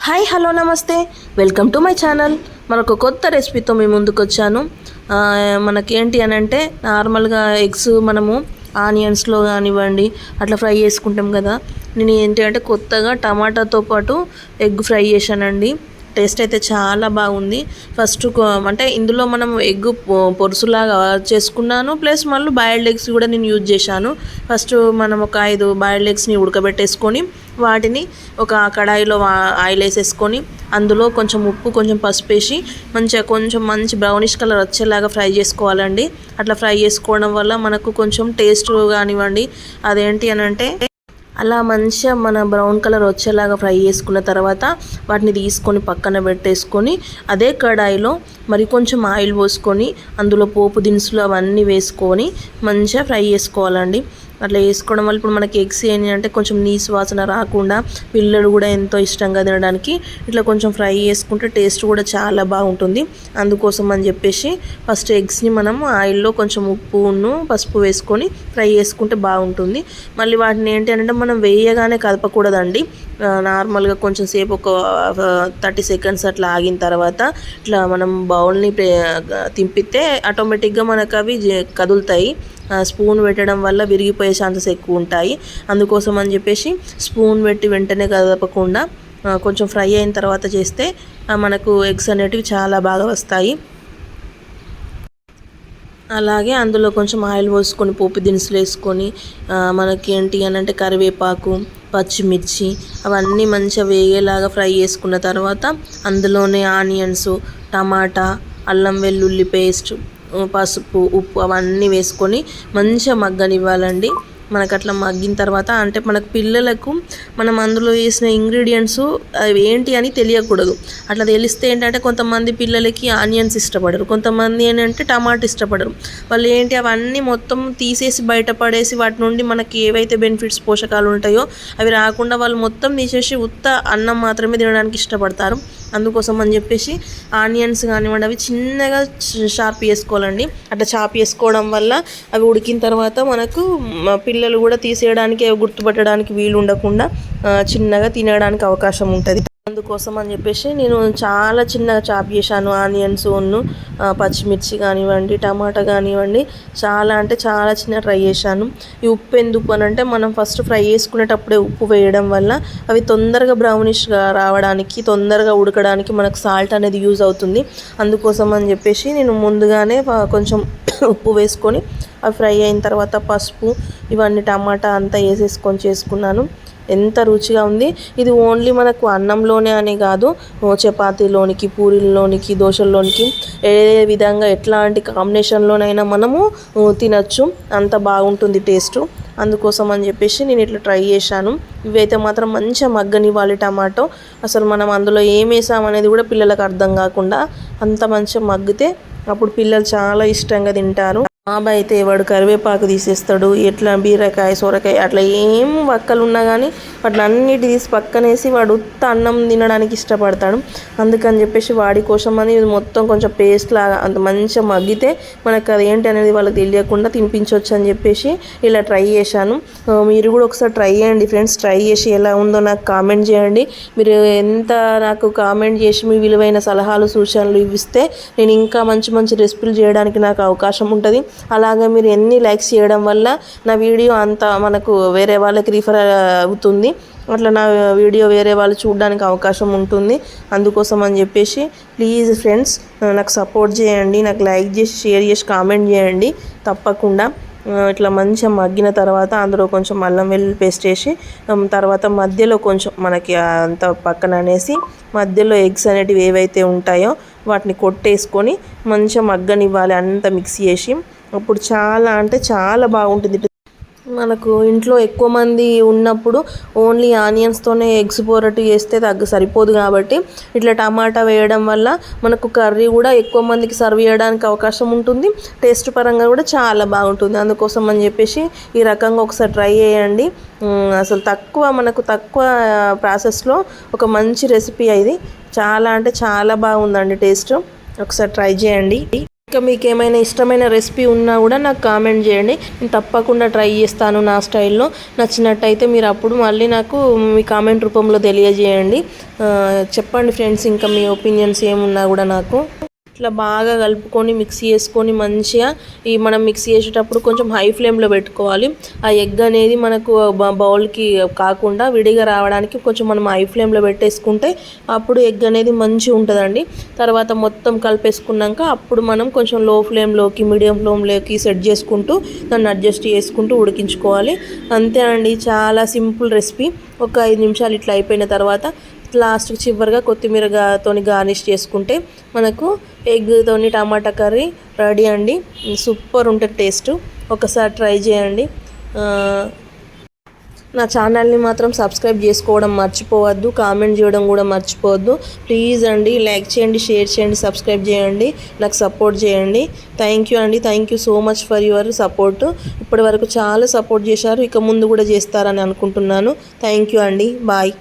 Hi hello నమస్తే, welcome to my channel. మనకు కొత్త రెసిపీతో మేము ముందుకు వచ్చాను. మనకేంటి అని అంటే నార్మల్గా ఎగ్స్ మనము ఆనియన్స్లో కానివ్వండి అట్లా ఫ్రై చేసుకుంటాం కదా. నేను ఏంటి అంటే కొత్తగా టమాటాతో పాటు ఎగ్ ఫ్రై చేశానండి. టేస్ట్ అయితే చాలా బాగుంది. ఫస్ట్ అంటే ఇందులో మనం ఎగ్ పొరుసులాగా చేసుకున్నాను, ప్లస్ మళ్ళీ బాయిల్డ్ ఎగ్స్ కూడా నేను యూజ్ చేశాను. ఫస్ట్ మనం ఒక 5 బాయిల్డ్ ఎగ్స్ని ఉడకబెట్టేసుకొని వాటిని ఒక కడాయిలో ఆయిల్ వేసేసుకొని అందులో కొంచెం ఉప్పు కొంచెం పసుపు వేసి కొంచెం మంచి బ్రౌనిష్ కలర్ వచ్చేలాగా ఫ్రై చేసుకోవాలండి. అట్లా ఫ్రై చేసుకోవడం వల్ల మనకు కొంచెం టేస్ట్ కానివ్వండి అదేంటి అని అంటే అలా మంచిగా మన బ్రౌన్ కలర్ వచ్చేలాగా ఫ్రై చేసుకున్న తర్వాత వాటిని తీసుకొని పక్కన పెట్టేసుకొని అదే కడాయిలో మరి కొంచెం ఆయిల్ పోసుకొని అందులో పోపు దినుసులు అవన్నీ వేసుకొని మంచిగా ఫ్రై చేసుకోవాలండి. అట్లా వేసుకోవడం వల్ల ఇప్పుడు మనకి ఎగ్స్ ఏంటి అంటే కొంచెం నీసు వాసన రాకుండా పిల్లలు కూడా ఎంతో ఇష్టంగా తినడానికి ఇట్లా కొంచెం ఫ్రై చేసుకుంటే టేస్ట్ కూడా చాలా బాగుంటుంది. అందుకోసం అని చెప్పేసి ఫస్ట్ ఎగ్స్ని మనం ఆయిల్లో కొంచెం ఉప్పును పసుపు వేసుకొని ఫ్రై చేసుకుంటే బాగుంటుంది. మళ్ళీ వాటిని ఏంటి అంటే మనం వేయగానే కదపకూడదండి. నార్మల్గా కొంచెం సేపు ఒక 30 సెకండ్స్ అట్లా ఆగిన తర్వాత ఇట్లా మనం బౌల్ని తింపితే ఆటోమేటిక్గా మనకు అవి కదులుతాయి. స్పూన్ పెట్టడం వల్ల విరిగిపోయే ఛాన్సెస్ ఎక్కువ ఉంటాయి. అందుకోసం అని చెప్పేసి స్పూన్ పెట్టి వెంటనే కదపకుండా కొంచెం ఫ్రై అయిన తర్వాత చేస్తే మనకు ఎగ్స్ అనేటివి చాలా బాగా వస్తాయి. అలాగే అందులో కొంచెం ఆయిల్ పోసుకొని పోపు దినుసులు వేసుకొని మనకి ఏంటి అని అంటే కరివేపాకు పచ్చిమిర్చి అవన్నీ మంచిగా వేగేలాగా ఫ్రై చేసుకున్న తర్వాత అందులోనే ఆనియన్స్ టమాటా అల్లం వెల్లుల్లి పేస్ట్ పసుపు ఉప్పు అవన్నీ వేసుకొని మంచిగా మగ్గనివ్వాలండి. మనకు అట్లా మగ్గిన తర్వాత అంటే మనకు పిల్లలకు మనం అందులో వేసిన ఇంగ్రీడియంట్స్ అవి ఏంటి అని తెలియకూడదు. అట్లా తెలిస్తే ఏంటంటే కొంతమంది పిల్లలకి ఆనియన్స్ ఇష్టపడరు, కొంతమంది ఏంటంటే టమాటా ఇష్టపడరు. వాళ్ళు ఏంటి అవన్నీ మొత్తం తీసేసి బయటపడేసి వాటి నుండి మనకి ఏవైతే బెనిఫిట్స్ పోషకాలు ఉంటాయో అవి రాకుండా వాళ్ళు మొత్తం తీసేసి ఉత్త అన్నం మాత్రమే తినడానికి ఇష్టపడతారు. అందుకోసం అని చెప్పేసి ఆనియన్స్ కానివ్వండి అవి చిన్నగా షార్ప్ చేసుకోవాలండి. అట్లా చాప్ చేసుకోవడం వల్ల అవి ఉడికిన తర్వాత మనకు పిల్లలు కూడా తీసేయడానికి గుర్తుపట్టడానికి వీలు ఉండకుండా చిన్నగా తినడానికి అవకాశం ఉంటుంది. అందుకోసం అని చెప్పేసి నేను చాలా చిన్నగా చాప్ చేశాను. ఆనియన్స్ పచ్చిమిర్చి కానివ్వండి టమాటా కానివ్వండి చాలా అంటే చాలా చిన్న ట్రై చేశాను. ఈ ఉప్పు ఎందుకు అని అంటే మనం ఫస్ట్ ఫ్రై చేసుకునేటప్పుడే ఉప్పు వేయడం వల్ల అవి తొందరగా బ్రౌనిష్గా రావడానికి తొందరగా ఉడకడానికి మనకు సాల్ట్ అనేది యూజ్ అవుతుంది. అందుకోసం అని చెప్పేసి నేను ముందుగానే కొంచెం ఉప్పు వేసుకొని అవి ఫ్రై అయిన తర్వాత పసుపు ఇవన్నీ టమాటా అంతా వేసేసుకొని చేసుకున్నాను. ఎంత రుచిగా ఉంది. ఇది ఓన్లీ మనకు అన్నంలోనే అని కాదు, చపాతీలోనికి పూరీల్లోనికి దోశల్లోనికి ఏ విధంగా ఎట్లాంటి కాంబినేషన్లోనైనా మనము తినచ్చు. అంత బాగుంటుంది టేస్ట్. అందుకోసం అని చెప్పేసి నేను ఇట్లా ట్రై చేశాను. ఇవైతే మాత్రం మంచిగా మగ్గనివ్వాలి. టమాటో అసలు మనం అందులో ఏం వేసామనేది కూడా పిల్లలకు అర్థం కాకుండా అంత మంచిగా మగ్గితే అప్పుడు పిల్లలు చాలా ఇష్టంగా తింటారు. బాబాయ్ అయితే వాడు కరివేపాకు తీసేస్తాడు, ఎట్లా బీరకాయ సొరకాయ అట్లా ఏం వక్కలు ఉన్నా కానీ వాటిని అన్నిటి తీసి పక్కనేసి వాడు ఉత్త అన్నం తినడానికి ఇష్టపడతాడు. అందుకని చెప్పేసి వాడి కోసం అని ఇది మొత్తం కొంచెం పేస్ట్ లాగా అంత మంచిగా మగ్గితే మనకు అది ఏంటి అనేది వాళ్ళకి తెలియకుండా తినిపించవచ్చు అని చెప్పేసి ఇలా ట్రై చేశాను. మీరు కూడా ఒకసారి ట్రై చేయండి ఫ్రెండ్స్. ట్రై చేసి ఎలా ఉందో నాకు కామెంట్ చేయండి. మీరు ఎంత నాకు కామెంట్ చేసి మీ విలువైన సలహాలు సూచనలు ఇస్తే నేను ఇంకా మంచి మంచి రెసిపీలు చేయడానికి నాకు అవకాశం ఉంటుంది. అలాగే మీరు ఎన్ని లైక్స్ చేయడం వల్ల నా వీడియో అంత మనకు వేరే వాళ్ళకి రిఫర్ అవుతుంది. అట్లా నా వీడియో వేరే వాళ్ళు చూడడానికి అవకాశం ఉంటుంది. అందుకోసం అని చెప్పేసి ప్లీజ్ ఫ్రెండ్స్ నాకు సపోర్ట్ చేయండి. నాకు లైక్ చేసి షేర్ చేసి కామెంట్ చేయండి తప్పకుండా. ఇట్లా మంచిగా మగ్గిన తర్వాత అందులో కొంచెం అల్లం వెల్లుల్లి పేస్ట్ వేసి తర్వాత మధ్యలో కొంచెం మనకి అంత పక్కన అనేసి మధ్యలో ఎగ్స్ అనేటివి ఏవైతే ఉంటాయో వాటిని కొట్టేసుకొని మంచిగా మగ్గనివ్వాలి. అంతా మిక్స్ చేసి అప్పుడు చాలా అంటే చాలా బాగుంటుంది. మనకు ఇంట్లో ఎక్కువ మంది ఉన్నప్పుడు ఓన్లీ ఆనియన్స్తోనే ఎగ్స్ పొరటు చేస్తే సరిపోదు కాబట్టి ఇట్లా టమాటా వేయడం వల్ల మనకు కర్రీ కూడా ఎక్కువ మందికి సర్వ్ చేయడానికి అవకాశం ఉంటుంది. టేస్ట్ పరంగా కూడా చాలా బాగుంటుంది. అందుకోసం అని చెప్పేసి ఈ రకంగా ఒకసారి ట్రై చేయండి. అసలు మనకు తక్కువ ప్రాసెస్లో ఒక మంచి రెసిపీ ఇది. చాలా అంటే చాలా బాగుందండి టేస్ట్. ఒకసారి ట్రై చేయండి. ఇంకా మీకు ఏమైనా ఇష్టమైన రెసిపీ ఉన్నా కూడా నాకు కామెంట్ చేయండి, నేను తప్పకుండా ట్రై చేస్తాను నా స్టైల్లో. నచ్చినట్టయితే మీరు అప్పుడు మళ్ళీ నాకు మీ కామెంట్ రూపంలో తెలియజేయండి. చెప్పండి ఫ్రెండ్స్, ఇంకా మీ ఒపీనియన్స్ ఏమున్నా కూడా నాకు. ఇట్లా బాగా కలుపుకొని మిక్సీ చేసుకొని మంచిగా మనం మిక్సీ చేసేటప్పుడు కొంచెం హై ఫ్లేమ్లో పెట్టుకోవాలి. ఆ ఎగ్ అనేది మనకు బౌల్కి కాకుండా విడిగా రావడానికి కొంచెం మనం హై ఫ్లేమ్లో పెట్టేసుకుంటే అప్పుడు ఎగ్ అనేది మంచిగా ఉంటుందండి. తర్వాత మొత్తం కలిపేసుకున్నాక అప్పుడు మనం కొంచెం లో ఫ్లేమ్లోకి మీడియం ఫ్లేమ్లోకి సెట్ చేసుకుంటూ దాన్ని అడ్జస్ట్ చేసుకుంటూ ఉడికించుకోవాలి. అంతే అండి, చాలా సింపుల్ రెసిపీ. ఒక 5 నిమిషాలు ఇట్లా అయిపోయిన తర్వాత లాస్ట్కి చివరిగా కొత్తిమీరతోని గార్నిష్ చేసుకుంటే మనకు ఎగ్తోని టమాటా కర్రీ రెడీ అండి. సూపర్ ఉంటుంది టేస్ట్. ఒకసారి ట్రై చేయండి. నా ఛానల్ని మాత్రం సబ్స్క్రైబ్ చేసుకోవడం మర్చిపోవద్దు, కామెంట్ చేయడం కూడా మర్చిపోవద్దు. ప్లీజ్ అండి, లైక్ చేయండి, షేర్ చేయండి, సబ్స్క్రైబ్ చేయండి, నాకు సపోర్ట్ చేయండి. థ్యాంక్ యూ అండి, thank you so much for your support. ఇప్పటి వరకు చాలా సపోర్ట్ చేశారు, ఇక ముందు కూడా చేస్తారని అనుకుంటున్నాను. థ్యాంక్ యూ అండి, బాయ్.